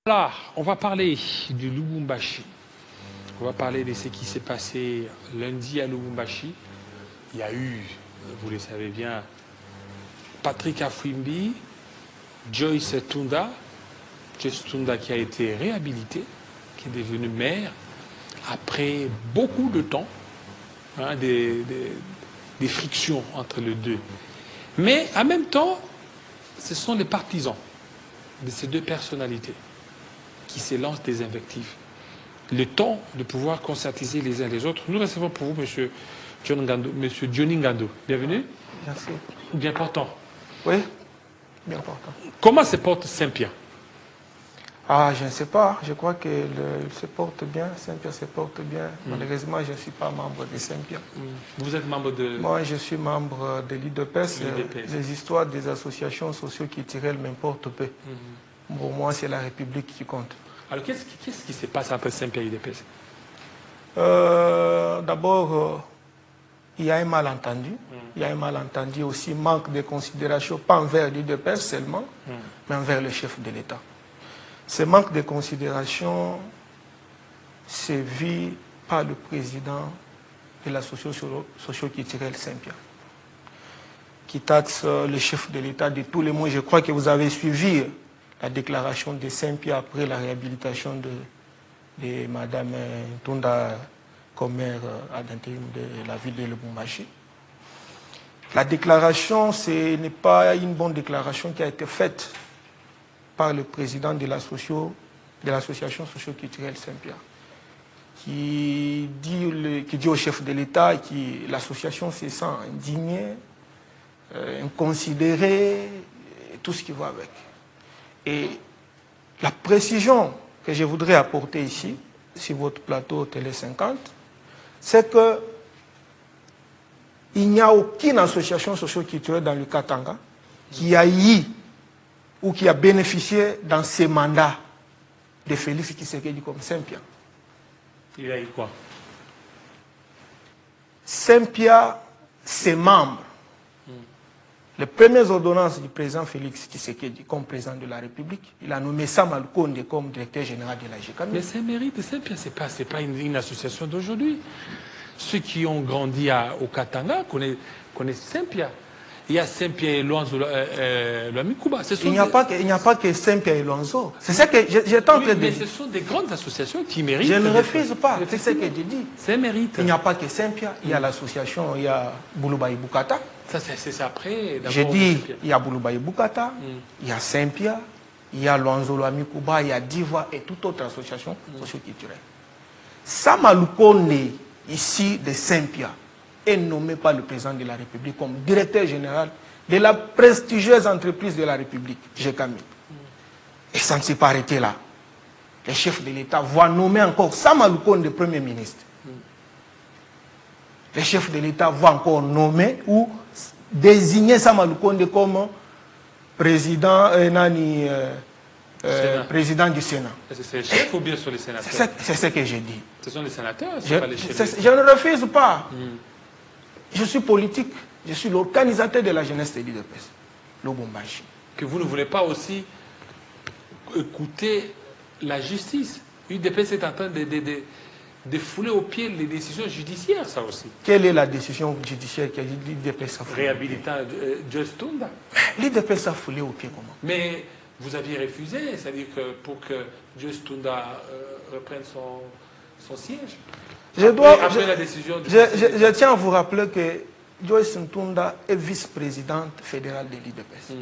Là, on va parler du Lubumbashi. On va parler de ce qui s'est passé lundi à Lubumbashi. Il y a eu, vous le savez bien, Patrick Afwimbi, Joyce Tunda qui a été réhabilité, qui est devenu maire, après beaucoup de temps, hein, des frictions entre les deux. Mais en même temps, ce sont les partisans de ces deux personnalités qui se lancent des invectives. Le temps de pouvoir conscientiser les uns les autres. Nous recevons pour vous M. Johnny Ngando. Bienvenue. Merci. Bien portant. Oui, bien portant. Comment se porte Saint-Pierre? Ah, je ne sais pas. Je crois qu'il se porte bien. Saint-Pierre se porte bien. Malheureusement, je ne suis pas membre de Saint-Pierre. Vous êtes membre de... Moi, je suis membre de l'IDPS. Les histoires des associations socio-culturelles m'importent peu. Pour moi, c'est la République qui compte. Alors, qu'est-ce qui se passe entre Saint-Pierre et l'IDPS? D'abord, il y a un malentendu. Il y a un malentendu aussi, manque de considération, pas envers l'IDPS seulement, mais envers le chef de l'État. Ce manque de considération se vit par le président de la socio-culturelle Saint-Pierre, qui taxe le chef de l'État de tous les mots. Je crois que vous avez suivi la déclaration de Saint-Pierre après la réhabilitation de Mme Tunda comme maire à l'intérim de la ville de Lubumbashi. La déclaration, ce n'est pas une bonne déclaration qui a été faite par le président de l'association socio-culturelle Saint-Pierre, qui dit au chef de l'État que l'association se sent indignée, inconsidérée, et tout ce qui va avec. Et la précision que je voudrais apporter ici, sur votre plateau Télé 50, c'est que il n'y a aucune association socio-culturelle dans le Katanga qui a eu ou qui a bénéficié dans ces mandats de Félix Tshisekedi comme Saint-Pierre. Il a eu quoi? Saint-Pierre, ses membres, les premières ordonnances du président Félix Tshisekedi comme président de la République, il a nommé Sam Alkonde comme directeur général de la GECAMI. Mais c'est un mérite de Saint-Pierre, ce n'est pas une association d'aujourd'hui. Ceux qui ont grandi au Katanga connaissent Saint-Pierre. Il y a Saint-Pierre et Luanzo Luamikuba. Il n'y a pas que Saint-Pierre et Luanzo. C'est ça que j'étais en train de dire. Mais ce sont des grandes associations qui méritent. Je ne refuse pas, c'est ce que je dis. C'est un mérite. Il n'y a pas que Saint-Pierre, il y a l'association, il y a Bouloubaï Boukata. Ça, c'est après. J'ai dit, il y a Bouloubaï Boukata, il y a Saint-Pierre, il y a Luanzo Luamikuba, il y a Diva et toute autre association socio-culturelle. Sam Alkonde, ici de Saint-Pierre, est nommé par le président de la République comme directeur général de la prestigieuse entreprise de la République, GECAMI. Et ça ne s'est pas arrêté là. Le chef de l'État va nommer encore Sam Alkonde de Premier ministre. Le chef de l'État va encore nommer ou désigner Sam Alkonde comme président, président du Sénat. C'est le chef ou bien sur les sénateurs? C'est ce que j'ai dit. Ce sont les sénateurs, c'est pas les chefs. Je ne refuse pas. Je suis politique. Je suis l'organisateur de la jeunesse de l'IDPS, Lubumbashi. Que vous ne voulez pas aussi écouter la justice. L'IDPS est en train de fouler aux pieds les décisions judiciaires, ça aussi. Quelle est la décision judiciaire que l'IDPS a foulée? Réhabilitant Joyce Tunda. L'IDPS a foulé aux pieds comment? Mais vous aviez refusé, c'est-à-dire que pour que Joyce Tunda reprenne son siège. Après la décision je tiens à vous rappeler que Joyce Tunda est vice-présidente fédérale de l'IDPS.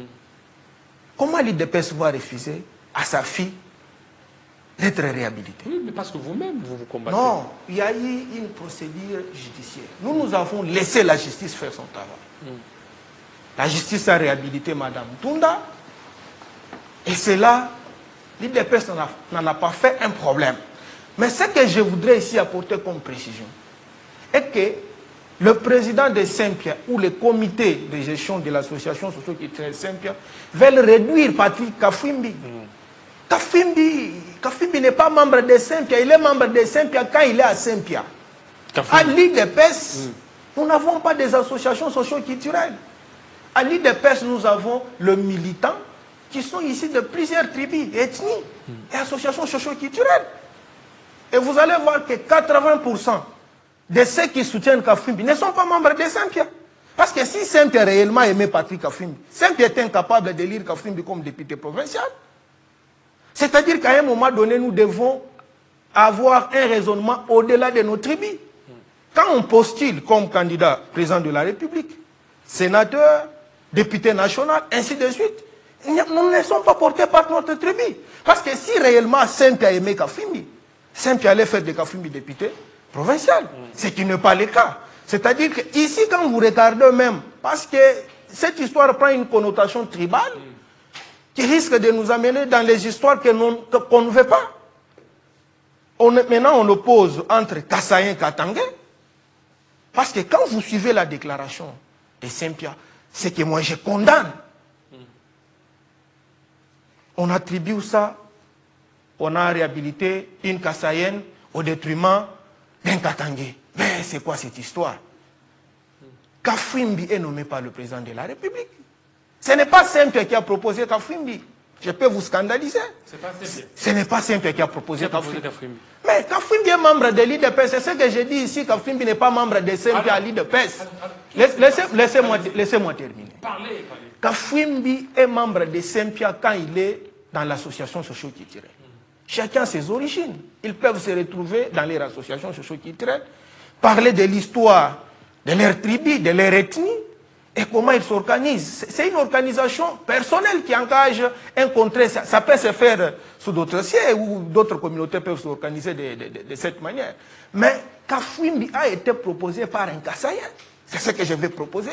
Comment l'IDPS va refuser à sa fille d'être réhabilitée? Oui, mais parce que vous-même, vous combattez. Non, il y a eu une procédure judiciaire. Nous avons laissé la justice faire son travail. La justice a réhabilité Mme Tunda. Et c'est là, l'IDPS n'en a pas fait un problème. Mais ce que je voudrais ici apporter comme précision est que le président de Saint-Pierre ou le comité de gestion de l'association socio-culturelle Saint-Pierre veulent réduire Patrick Kafwimbi. Kafwimbi n'est pas membre de Saint-Pierre, il est membre de Saint-Pierre quand il est à Saint-Pierre. À l'IDPS, nous n'avons pas des associations socio-culturelles. À l'IDPS, nous avons le militant qui sont ici de plusieurs tribus, ethnies et associations socio-culturelles. Et vous allez voir que 80% de ceux qui soutiennent Kafwimbi ne sont pas membres de Sempia. Parce que si Sempia réellement aimait Patrick Kafwimbi, Sempia était incapable de lire Kafwimbi comme député provincial. C'est-à-dire qu'à un moment donné, nous devons avoir un raisonnement au-delà de nos tribus. Quand on postule comme candidat président de la République, sénateur, député national, ainsi de suite, nous ne sommes pas portés par notre tribu. Parce que si réellement Sempia aimait Kafwimbi, Sempia allait faire de Kafwimbi député provincial, ce qui n'est pas le cas. C'est-à-dire qu'ici, quand vous regardez même, parce que cette histoire prend une connotation tribale, qui risque de nous amener dans les histoires qu'on ne veut pas. Maintenant, on oppose entre Kassaïen et Katangé, parce que quand vous suivez la déclaration de Sempia, c'est que moi je condamne. On attribue ça, on a réhabilité une Kassaïenne au détriment d'un Katangé. Mais c'est quoi cette histoire? Kafwimbi est nommé par le président de la République. Ce n'est pas Sempia qui a proposé Kafwimbi. Je peux vous scandaliser. Ce n'est pas Sempia qui a proposé Kafwimbi. Mais Kafwimbi est membre de l'IDPS. C'est ce que j'ai dit ici. Kafwimbi n'est pas membre de Sempia à l'IDPS. Laissez-moi terminer. Kafwimbi est membre de Sempia quand il est dans l'association socio-culturelle. Chacun a ses origines. Ils peuvent se retrouver dans leur association socio-culturelle, parler de l'histoire de leur tribu, de leur ethnie, et comment ils s'organisent. C'est une organisation personnelle qui engage un contrée. Ça peut se faire sous d'autres sièges ou d'autres communautés peuvent s'organiser de cette manière. Mais Kafwimbi a été proposé par un Kassaïen. C'est ce que je vais proposer.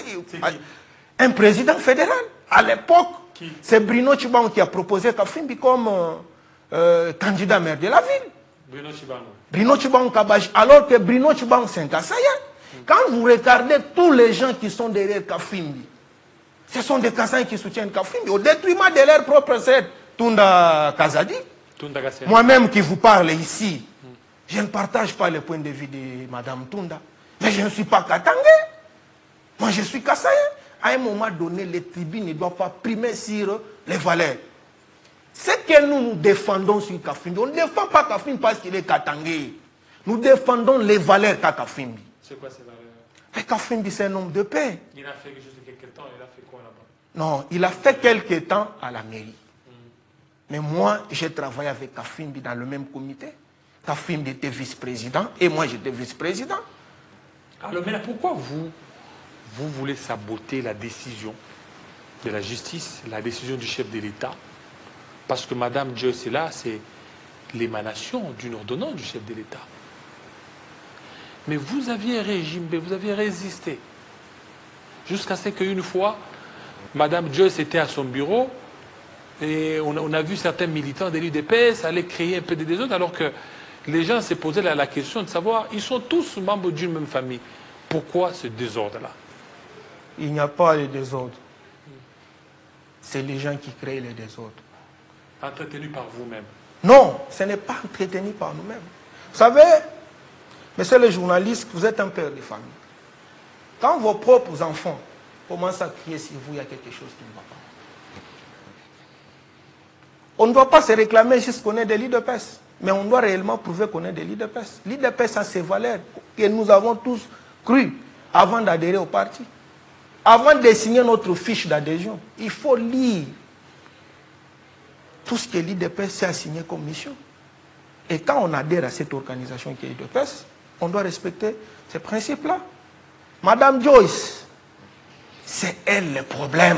Un président fédéral. À l'époque, c'est Bruno Tchibango qui a proposé Kafwimbi comme candidat maire de la ville. Bruno Tchibango Kabaji. Alors que Bruno Tchibango, c'est un Kassaïen. Quand vous regardez tous les gens qui sont derrière Kafwimbi, ce sont des Kassaïens qui soutiennent Kafwimbi, au détriment de leur propre sœur, Tunda Kazadi. Moi-même qui vous parle ici, je ne partage pas le point de vue de Mme Tunda. Mais je ne suis pas Katangé. Moi, je suis Kassaïen. À un moment donné, les tribus ne doivent pas primer sur les valeurs. Ce que nous défendons sur Kafwimbi, on ne défend pas Kafwimbi parce qu'il est Katangé. Nous défendons les valeurs qu'a Kafwimbi. C'est quoi ces valeurs? Mais Kafwimbi, c'est un homme de paix. Il a fait quelque chose de quelques temps, il a fait quoi là-bas? Non, il a fait quelques temps à la mairie. Mais moi, j'ai travaillé avec Kafwimbi dans le même comité. Kafwimbi était vice-président et moi, j'étais vice-président. Alors, mais là, pourquoi vous voulez saboter la décision de la justice, la décision du chef de l'État? Parce que Mme Joyce est là, c'est l'émanation d'une ordonnance du chef de l'État. Mais vous aviez un régime, mais vous aviez résisté. Jusqu'à ce qu'une fois, Mme Joyce était à son bureau et on a vu certains militants de l'UDPS aller créer un peu de désordre alors que les gens se posaient la question de savoir, ils sont tous membres d'une même famille. Pourquoi ce désordre-là? Il n'y a pas de désordre. C'est les gens qui créent le désordre. Entretenu par vous-même? Non, ce n'est pas entretenu par nous-mêmes. Vous savez, monsieur le journaliste, vous êtes un père de famille. Quand vos propres enfants commencent à crier sur vous, il y a quelque chose qui ne va pas. On ne doit pas se réclamer juste qu'on est de l'IDPS, mais on doit réellement prouver qu'on est de l'IDPS. L'IDPS a ses valeurs que nous avons tous cru avant d'adhérer au parti. Avant de signer notre fiche d'adhésion, il faut lire tout ce que l'IDPS a signé comme mission. Et quand on adhère à cette organisation qui est l'IDPS, on doit respecter ces principes-là. Madame Joyce, c'est elle le problème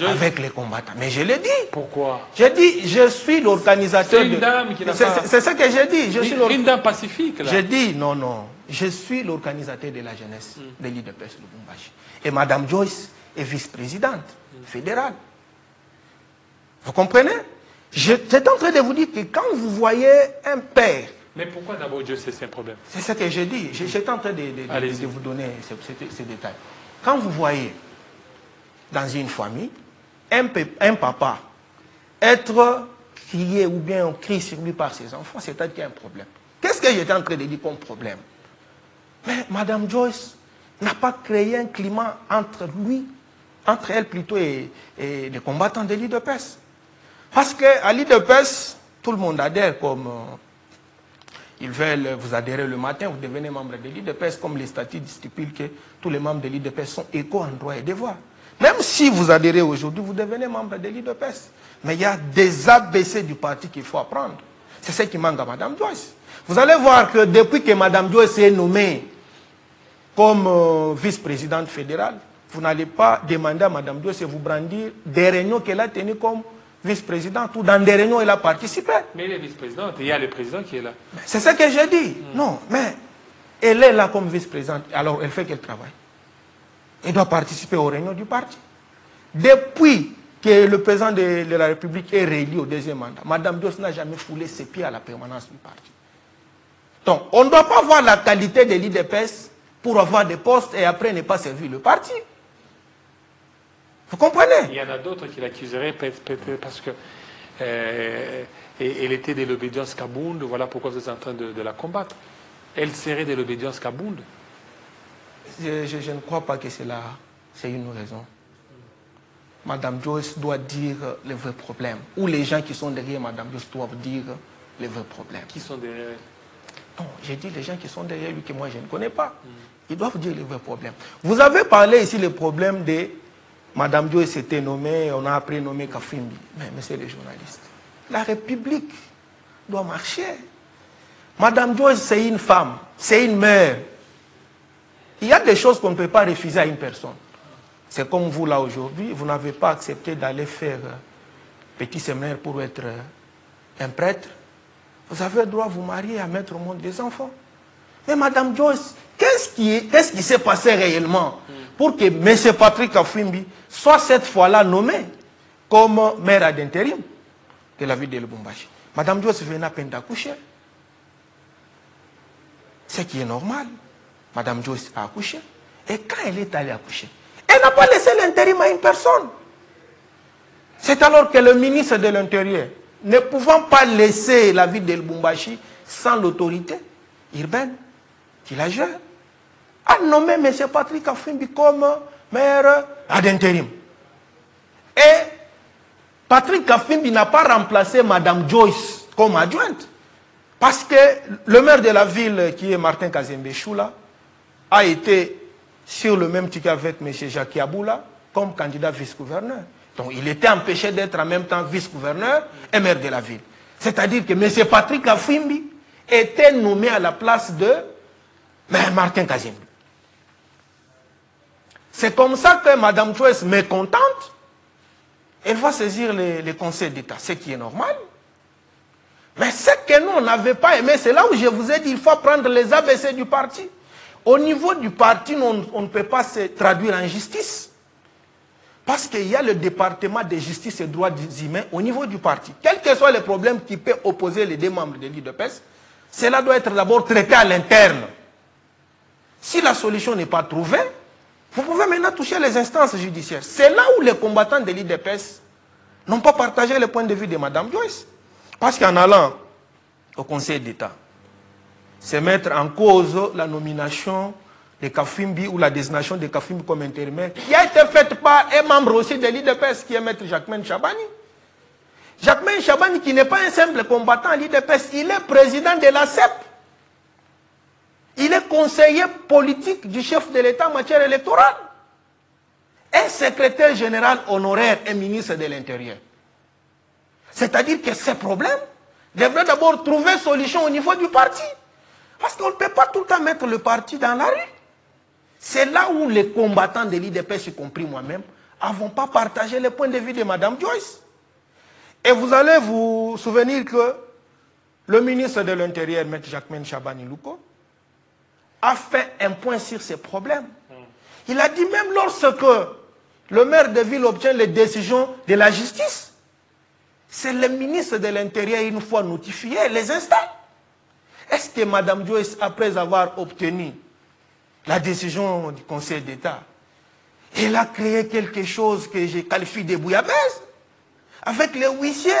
avec les combattants. Mais je l'ai dit. Pourquoi? J'ai dit, je suis l'organisateur. C'est une dame qui n'a pas... C'est ce que j'ai dit. Je suis une dame pacifique, là. J'ai dit, non, non. Je suis l'organisateur de la jeunesse de l'IDPS Lubumbashi. Et Madame Joyce est vice-présidente fédérale. Vous comprenez? J'étais en train de vous dire que quand vous voyez un père... Mais pourquoi d'abord Joyce, c'est un problème? C'est ce que j'ai dit. J'étais en train de vous donner ces détails. Quand vous voyez dans une famille un papa être crié ou bien on crie sur lui par ses enfants, c'est-à-dire qu'il y a un problème. Qu'est-ce que j'étais en train de dire comme problème? Mais Mme Joyce n'a pas créé un climat entre elle plutôt et les combattants de l'IDPS. Parce qu'à l'IDPS, tout le monde adhère comme... ils veulent vous adhérer le matin, vous devenez membre de l'IDPS, comme les statuts stipulent que tous les membres de l'IDPS sont égaux en droits et devoirs. Même si vous adhérez aujourd'hui, vous devenez membre de l'IDPS. Mais il y a des ABC du parti qu'il faut apprendre. C'est ce qui manque à Mme Joyce. Vous allez voir que depuis que Mme Joyce est nommée comme vice-présidente fédérale, vous n'allez pas demander à Mme Joyce de vous brandir des réunions qu'elle a tenues comme vice-présidente ou dans des réunions où elle a participé. Mais elle est vice-présidente, il y a le président qui est là. C'est ce que j'ai dit. Non, mais elle est là comme vice-présidente, alors elle fait quel travail? Elle doit participer aux réunions du parti. Depuis que le président de la République est réélu au deuxième mandat, Mme Joyce n'a jamais foulé ses pieds à la permanence du parti. Donc, on ne doit pas voir la qualité de l'IDPS pour avoir des postes et après ne pas servir le parti. Vous comprenez? Il y en a d'autres qui l'accuseraient peut-être parce que elle était de l'obédience Kabound, voilà pourquoi vous êtes en train de la combattre. Elle serait de l'obédience Kabound. Je ne crois pas que c'est une raison. Mme Joyce doit dire les vrais problèmes. Ou les gens qui sont derrière Mme Joyce doivent dire les vrais problèmes. Qui sont derrière elle? Non, j'ai dit les gens qui sont derrière lui que moi je ne connais pas. Ils doivent dire les vrais problèmes. Vous avez parlé ici des problèmes de Mme Joyce était nommée, on a après nommé Kafimbi. Mais monsieur les journalistes, la République doit marcher. Mme Joyce, c'est une femme, c'est une mère. Il y a des choses qu'on ne peut pas refuser à une personne. C'est comme vous là aujourd'hui, vous n'avez pas accepté d'aller faire petit séminaire pour être un prêtre. Vous avez le droit de vous marier et à mettre au monde des enfants. Mais Mme Joyce, qu'est-ce qui s'est passé réellement pour que M. Patrick Kafwimbi soit cette fois-là nommé comme maire d'intérim de la ville de Lubumbashi? Mme Joyce venait à peine d'accoucher. Ce qui est normal. Mme Joyce a accouché. Et quand elle est allée accoucher, elle n'a pas laissé l'intérim à une personne. C'est alors que le ministre de l'Intérieur, ne pouvant pas laisser la ville de Lubumbashi sans l'autorité urbaine qui la gère, a nommé M. Patrick Kafwimbi comme maire d'intérim. Et Patrick Kafwimbi n'a pas remplacé Mme Joyce comme adjointe. Parce que le maire de la ville, qui est Martin Kazembe Choula, a été sur le même ticket avec M. Jacques Yaboula comme candidat vice-gouverneur. Donc il était empêché d'être en même temps vice-gouverneur et maire de la ville. C'est-à-dire que M. Patrick Kafwimbi était nommé à la place de Martin Kazembe. C'est comme ça que Mme Joyce, mécontente, elle va saisir les conseils d'État, ce qui est normal. Mais ce que nous, on n'avait pas aimé, c'est là où je vous ai dit, il faut prendre les ABC du parti. Au niveau du parti, on ne peut pas se traduire en justice. Parce qu'il y a le département de justice et droits humains au niveau du parti. Quels que soient les problèmes qui peuvent opposer les deux membres de l'IDPS, cela doit être d'abord traité à l'interne. Si la solution n'est pas trouvée, vous pouvez maintenant toucher les instances judiciaires. C'est là où les combattants de l'IDPS n'ont pas partagé le point de vue de Mme Joyce. Parce qu'en allant au Conseil d'État, c'est mettre en cause la nomination de Kafwimbi ou la désignation de Kafwimbi comme intérimaire, qui a été faite par un membre aussi de l'IDPS, qui est Maître Jacquemaine Chabani. Jacquemaine Chabani, qui n'est pas un simple combattant à l'IDPS, il est président de la CEP. Il est conseiller politique du chef de l'État en matière électorale. Un secrétaire général honoraire et ministre de l'Intérieur. C'est-à-dire que ces problèmes devraient d'abord trouver solution au niveau du parti. Parce qu'on ne peut pas tout le temps mettre le parti dans la rue. C'est là où les combattants de l'IDPS, y compris moi-même, n'avons pas partagé le point de vue de Mme Joyce. Et vous allez vous souvenir que le ministre de l'Intérieur, M. Jacquemaine Chabani Louko, a fait un point sur ces problèmes. Il a dit même lorsque le maire de ville obtient les décisions de la justice, c'est le ministre de l'Intérieur, une fois notifié, les installe. Est-ce que Mme Joyce, après avoir obtenu la décision du Conseil d'État, elle a créé quelque chose que je qualifie de bouillabaisse avec les huissiers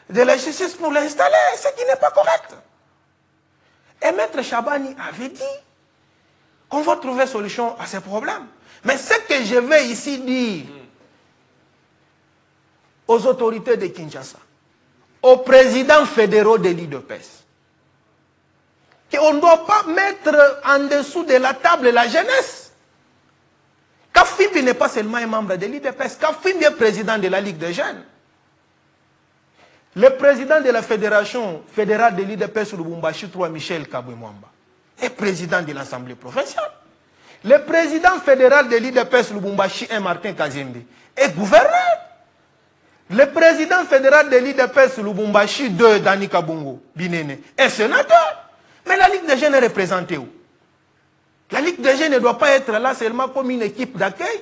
de la justice pour l'installer, ce qui n'est pas correct. Et Maître Chabani avait dit qu'on va trouver solution à ces problèmes. Mais ce que je vais ici dire aux autorités de Kinshasa, aux présidents fédéraux de l'IDPS qu'on ne doit pas mettre en dessous de la table la jeunesse. Kafwimbi n'est pas seulement un membre de l'IDPS, Kafwimbi est président de la Ligue des jeunes. Le président de la fédération fédérale de l'IDPS Lubumbashi 3, Michel Kabwe-Mwamba, est président de l'Assemblée provinciale. Le président fédéral de l'IDPS Lubumbashi 1, Martin Kazembe, est gouverneur. Le président fédéral de l'IDPS Lubumbashi 2, Dani Kabungo, Binene, est sénateur. Mais la Ligue des jeunes est représentée où? La Ligue des jeunes ne doit pas être là seulement comme une équipe d'accueil.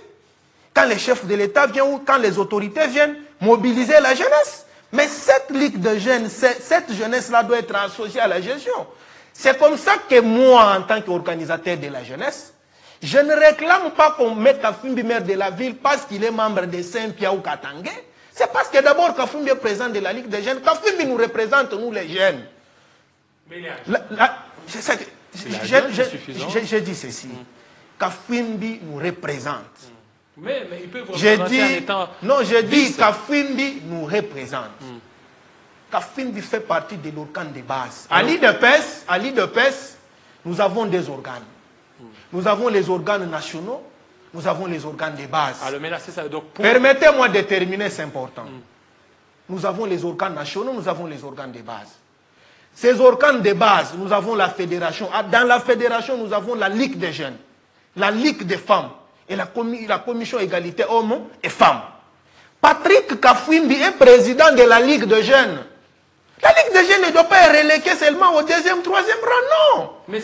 Quand les chefs de l'État viennent ou quand les autorités viennent mobiliser la jeunesse. Mais cette Ligue de jeunes, cette jeunesse-là doit être associée à la gestion. C'est comme ça que moi, en tant qu'organisateur de la jeunesse, je ne réclame pas qu'on mette Kafwimbi maire de la ville parce qu'il est membre de Saint-Pierre ou Katangé. C'est parce que d'abord Kafwimbi est président de la Ligue des jeunes. Kafwimbi nous représente, nous les jeunes. Mais J'ai dit ceci. Kafwimbi nous représente. mais il peut vous J'ai représenter en dit, étant non, j'ai dit vice. Kafwimbi nous représente. Kafwimbi fait partie de l'organe de base. À l'IDPS, nous avons des organes. Nous avons les organes nationaux, nous avons les organes de base. Alors maintenant, c'est ça. Donc, pour... Permettez-moi de terminer, c'est important. Nous avons les organes nationaux, nous avons les organes de base. Ces organes de base, nous avons la fédération. Dans la fédération, nous avons la Ligue des jeunes, la Ligue des femmes et la commission égalité hommes et femmes. Patrick Kafwimbi est président de la Ligue des jeunes. La Ligue des jeunes ne doit pas être reléguée seulement au deuxième, troisième rang, non. Mais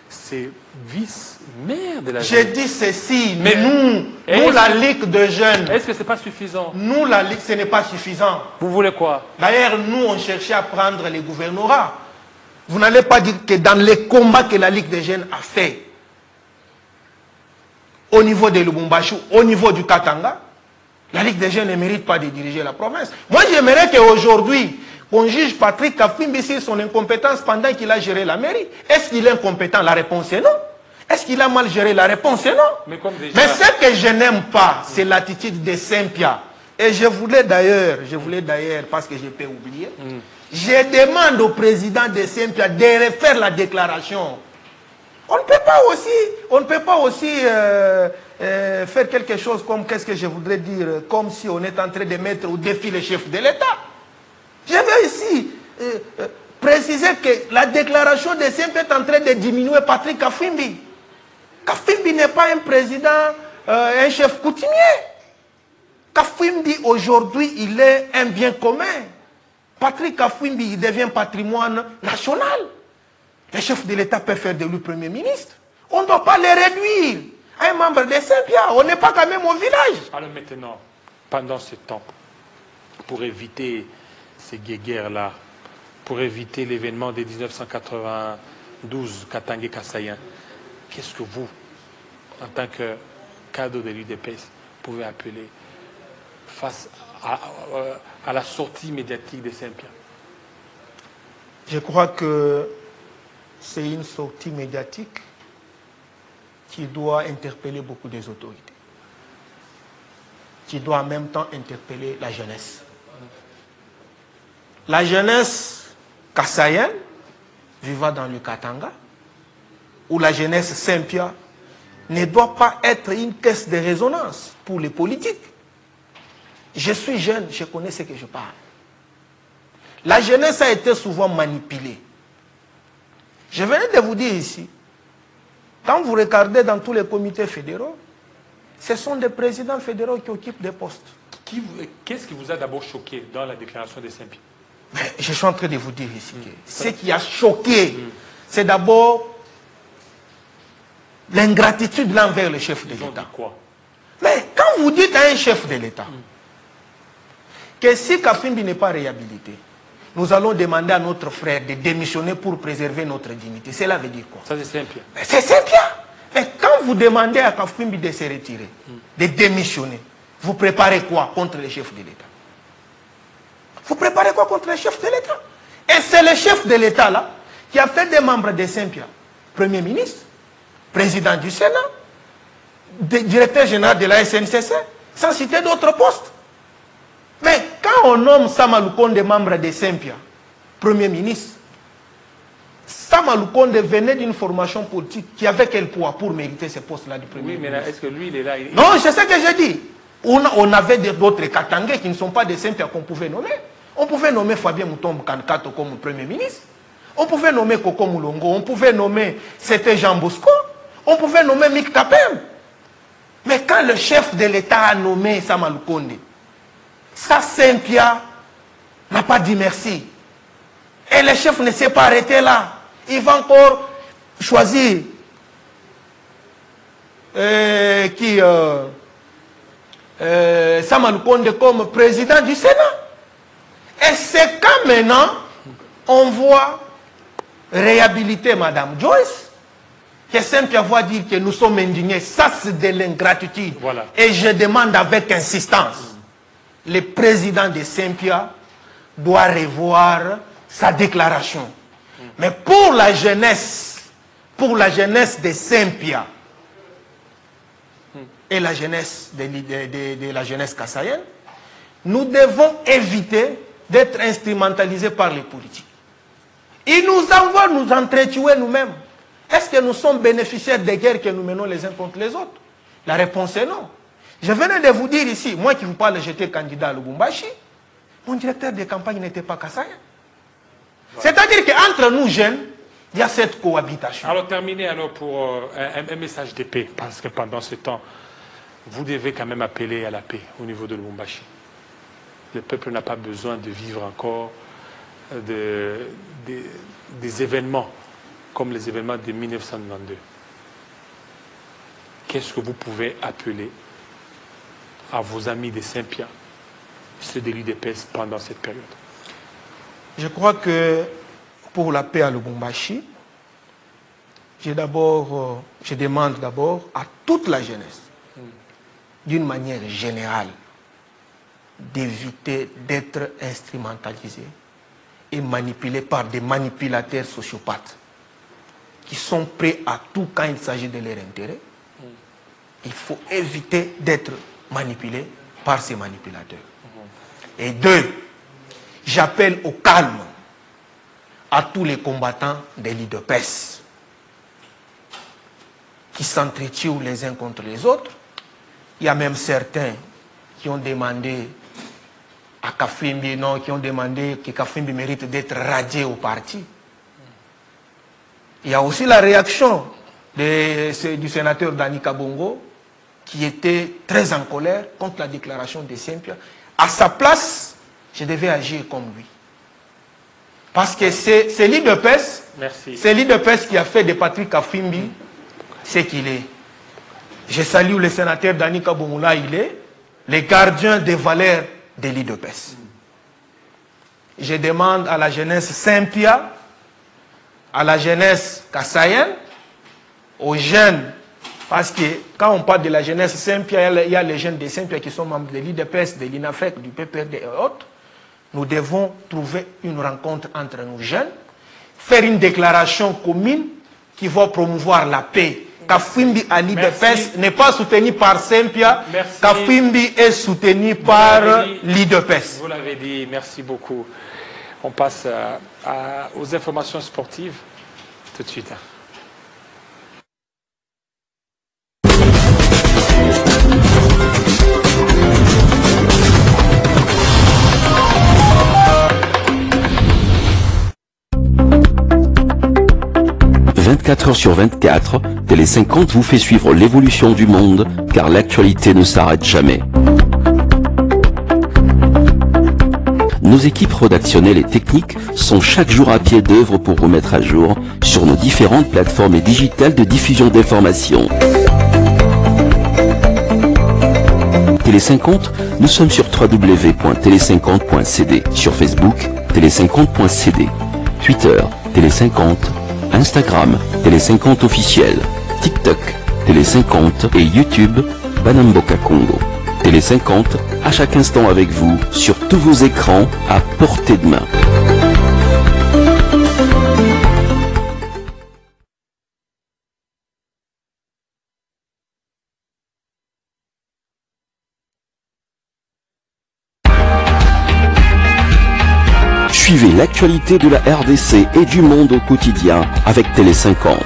c'est vice-maire de la J'ai jeune. dit ceci, Mais nous la Ligue de jeunes, Est-ce que ce n'est pas suffisant? nous la Ligue, ce n'est pas suffisant. Vous voulez quoi? D'ailleurs, nous, on cherchait à prendre les gouvernorats. Vous n'allez pas dire que dans les combats que la Ligue des jeunes a fait, au niveau de Lubumbashi, au niveau du Katanga, la Ligue des jeunes ne mérite pas de diriger la province. Moi, j'aimerais qu'aujourd'hui, on juge Patrick Kafwimbi sur son incompétence pendant qu'il a géré la mairie. Est-ce qu'il est incompétent? La réponse est non. Est-ce qu'il a mal géré? La réponse est non. Mais déjà... Mais ce que je n'aime pas, c'est l'attitude de Saint-Pierre. Et je voulais d'ailleurs, parce que je peux oublier, je demande au président de Saint-Pierre de refaire la déclaration. On ne peut pas aussi faire quelque chose comme, qu'est-ce que je voudrais dire, comme si on est en train de mettre au défi les chefs de l'État. Je veux ici préciser que la déclaration de Saint-Pierre est en train de diminuer Patrick Kafwimbi. Kafwimbi n'est pas un président, un chef coutumier. Kafwimbi, aujourd'hui, il est un bien commun. Patrick Kafwimbi, il devient patrimoine national. Les chefs de l'État peuvent faire de lui Premier ministre. On ne doit pas les réduire à un membre de Saint-Pierre. On n'est pas quand même au village. Alors maintenant, pendant ce temps, pour éviter ces guéguerres-là, pour éviter l'événement de 1992, Katangé Kassaïen, qu'est-ce que vous, en tant que cadre de l'UDPS, pouvez appeler face à la sortie médiatique de Saint-Pierre? Je crois que c'est une sortie médiatique qui doit interpeller beaucoup des autorités, qui doit en même temps interpeller la jeunesse. La jeunesse kassaïenne vivant dans le Katanga, ou la jeunesse Saint-Pierre, ne doit pas être une caisse de résonance pour les politiques. Je suis jeune, je connais ce que je parle. La jeunesse a été souvent manipulée. Je venais de vous dire ici, quand vous regardez dans tous les comités fédéraux, ce sont des présidents fédéraux qui occupent des postes. Qu'est-ce qui vous a d'abord choqué dans la déclaration de Saint-Pierre? Je suis en train de vous dire ici que ce qui a choqué, c'est d'abord l'ingratitude envers le chef de l'État. Quoi? Mais quand vous dites à un chef de l'État que si Kafwimbi n'est pas réhabilité, nous allons demander à notre frère de démissionner pour préserver notre dignité. Cela veut dire quoi? Ça, c'est Saint-Pierre. C'est Saint-Pierre. Mais quand vous demandez à Kafwimbi de se retirer, de démissionner, vous préparez quoi contre le chef de l'État? Vous préparez quoi contre le chef de l'État? Et c'est le chef de l'État là qui a fait des membres de Saint-Pierre Premier ministre, président du Sénat, directeur général de la SNCC, sans citer d'autres postes. Mais quand on nomme Sama Lukonde membre de Sempia, Premier ministre, Sama Lukonde venait d'une formation politique qui avait quel poids pour mériter ce poste-là du Premier ministre? Oui, mais est-ce que lui, il est là? Non, je sais que j'ai dit. On avait d'autres Katangais qui ne sont pas des Sempia qu'on pouvait nommer. On pouvait nommer Fabien Moutombo Kankato comme Premier ministre. On pouvait nommer Koko Moulongo. On pouvait nommer, c'était Jean Bosco. On pouvait nommer Mick Kapem. Mais quand le chef de l'État a nommé Sama Lukonde, ça Sempia n'a pas dit merci. Et le chef ne s'est pas arrêté là. Il va encore choisir Sama Lukonde comme président du Sénat. Et c'est quand maintenant on voit réhabiliter Madame Joyce que Sempia va dire que nous sommes indignés. Ça, c'est de l'ingratitude. Voilà. Et je demande avec insistance, le président de Sempia doit revoir sa déclaration. Mais pour la jeunesse de Sempia et la jeunesse de la jeunesse kassaïenne, nous devons éviter d'être instrumentalisés par les politiques. Ils nous envoient nous entretuer nous-mêmes. Est-ce que nous sommes bénéficiaires des guerres que nous menons les uns contre les autres? La réponse est non. Je venais de vous dire ici, moi qui vous parle, j'étais candidat à Lubumbashi, mon directeur de campagne n'était pas kassaïen. C'est-à-dire qu'entre nous jeunes, il y a cette cohabitation. Alors terminez alors pour un message de paix, parce que pendant ce temps, vous devez quand même appeler à la paix au niveau de Lubumbashi. Le peuple n'a pas besoin de vivre encore des événements comme les événements de 1992. Qu'est-ce que vous pouvez appeler à vos amis de Sempia, ceux de l'UDPS pendant cette période? Je crois que pour la paix à Lubumbashi, je demande d'abord à toute la jeunesse, d'une manière générale, d'éviter d'être instrumentalisé et manipulé par des manipulateurs sociopathes qui sont prêts à tout quand il s'agit de leur intérêt. Il faut éviter d'être manipulé par ces manipulateurs. Et deux, j'appelle au calme à tous les combattants de l'UDPS qui s'entretuent les uns contre les autres. Il y a même certains qui ont demandé à Kafwimbi, non, qui ont demandé que Kafwimbi mérite d'être radié au parti. Il y a aussi la réaction du sénateur Dani Kabongo qui était très en colère contre la déclaration de Sempia. À sa place, je devais agir comme lui. Parce que c'est l'UDPS qui a fait de Patrick Kafwimbi ce qu'il est. Je salue le sénateur Dani Kabongo, là il est, le gardien des valeurs de l'UDPS. Je demande à la jeunesse Sempia, à la jeunesse kassaïenne, aux jeunes, parce que quand on parle de la jeunesse Sempia, il y a les jeunes de Sempia qui sont membres de l'UDPS, de l'INAFEC, du PPRD et autres. Nous devons trouver une rencontre entre nos jeunes, faire une déclaration commune qui va promouvoir la paix. Kafwimbi à l'UDPS n'est pas soutenu par Sempia. Kafwimbi est soutenu par l'UDPS. Vous l'avez dit, merci beaucoup. On passe aux informations sportives tout de suite. 24 heures sur 24, Télé 50 vous fait suivre l'évolution du monde, car l'actualité ne s'arrête jamais. Nos équipes rédactionnelles et techniques sont chaque jour à pied d'œuvre pour vous mettre à jour sur nos différentes plateformes digitales de diffusion d'informations. Télé 50, nous sommes sur www.télé50.cd, sur Facebook, télé50.cd, Twitter, Télé 50, Instagram, Télé 50 officiel, TikTok, Télé 50 et YouTube, Banamboka Congo. Télé 50, à chaque instant avec vous, sur tous vos écrans, à portée de main. Suivez l'actualité de la RDC et du monde au quotidien avec Télé 50.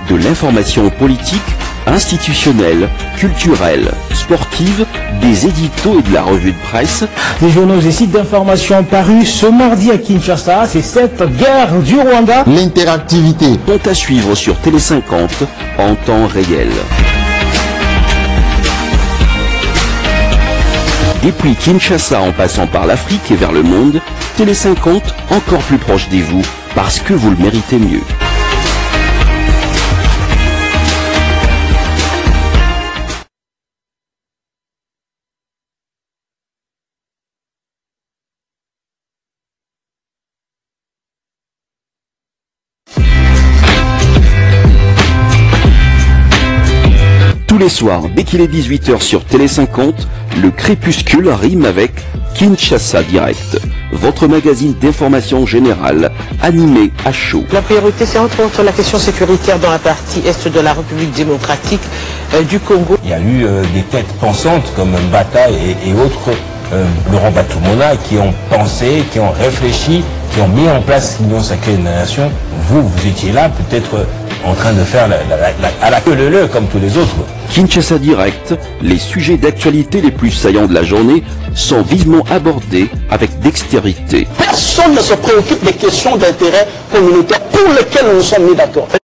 De l'information politique, institutionnelle, culturelle, sportive, des éditos et de la revue de presse. Les journaux et sites d'information parus ce mardi à Kinshasa, c'est cette guerre du Rwanda. L'interactivité sont à suivre sur Télé 50 en temps réel. Depuis Kinshasa en passant par l'Afrique et vers le monde, Télé 50 encore plus proche de vous, parce que vous le méritez mieux. Tous les soirs, dès qu'il est 18h sur Télé 50, le crépuscule rime avec Kinshasa Direct, votre magazine d'information générale, animé à chaud. La priorité, c'est entre autres la question sécuritaire dans la partie est de la République démocratique du Congo. Il y a eu des têtes pensantes comme Mbata et autres, Laurent Batumona, qui ont pensé, qui ont réfléchi, qui ont mis en place l'Union sacrée de la nation. Vous étiez là, peut-être en train de faire à la queue leu comme tous les autres. Kinshasa Direct, les sujets d'actualité les plus saillants de la journée sont vivement abordés avec dextérité. Personne ne se préoccupe des questions d'intérêt communautaire pour lesquelles nous sommes mis d'accord.